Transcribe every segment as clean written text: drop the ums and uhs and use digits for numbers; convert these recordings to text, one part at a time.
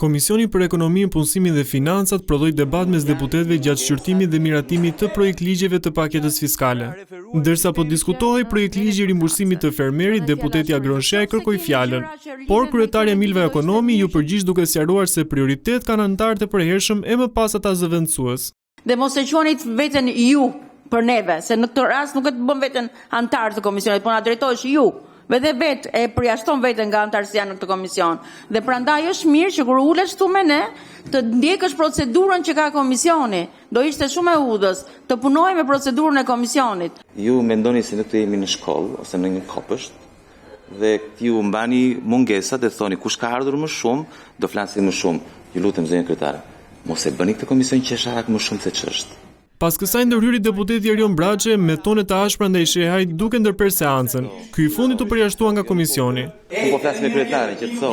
Komisioni për Ekonominë, Punësimin dhe Financat prodhoi debat mes deputetëve gjatë shqyrtimit dhe miratimit të projektligjeve të paketës fiskale. Ndërsa po diskutohej projektligji i rimbursimit të fermerit, deputeti Agron Shaj kërkoi fjalën. Por kryetaria Milva Ekonomi ju përgjigj duke sqaruar se prioritet kanë anëtarët e përhershëm e më pas ata zëvendësues. Dhe mos e quani veten ju për neve, se në këtë rast nuk e të bën veten antar të komisionit, por na drejtohesh ju. Dhe vetë e përjashton veten nga antarësia në këtë komision. Dhe prandaj është mirë që kur ulesh këtu me ne, të ndjekësh procedurën që ka komisioni. Do ishte shumë e udhës të punojë me procedurën e komisionit. Ju mendoni se ne këtu jemi në shkollë ose në një kopësht dhe ju mbani mungesat e thoni kush ka ardhur më shumë, do flasim më shumë. Ju lutem zonjë kryetare, mos e bëni këtë komision qesharak më shumë se ç'është. Pas kësaj ndërhyri deputeti Erion Braçe me tone të ashpra ndaj Shehajt duke ndërper seancën. Ky i fundit u përjashtua nga komisioni. Unë po flas me kryetarin, qetëso.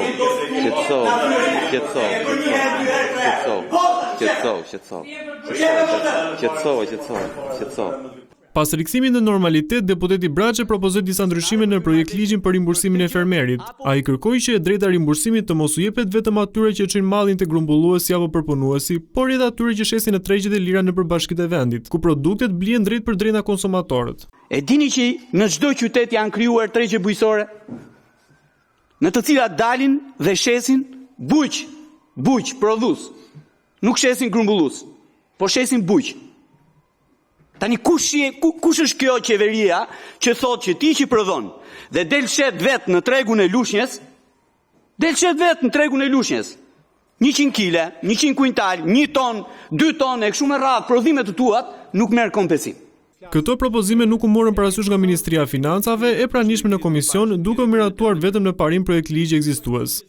Pas rikthimit në normalitet, deputeti Braçe propozoi disa ndryshime në projektligjin për rimbursimin e fermerit. Ai kërkoi që e drejta e rimbursimit të mos u jepet vetëm atyre që çojnë mallin te grumbulluesi apo përpunuesi, por edhe atyre që shesin në tregjet e lira nëpër bashkitë e vendit, ku produktet blihen drejt për drejt nga konsumatorët. E dini që në çdo qytet janë krijuar tregje bujqësore, në të cilat dalin dhe shesin bujq prodhues. Nuk shesin grumbullues, por shesin bujq. Tani kush është kjo qeveria që thot që ti që prodhon dhe del shet vet në tregun e lushnjës, 100 kile, 100 kuintal, 1 ton, 2 ton e kështu me radhë prodhimet të tuat nuk merr kompensim. Këto propozime nuk u morën parasysh nga Ministria e Financave e pranishme në komision, duke miratuar vetëm në parim projektligj ekzistues.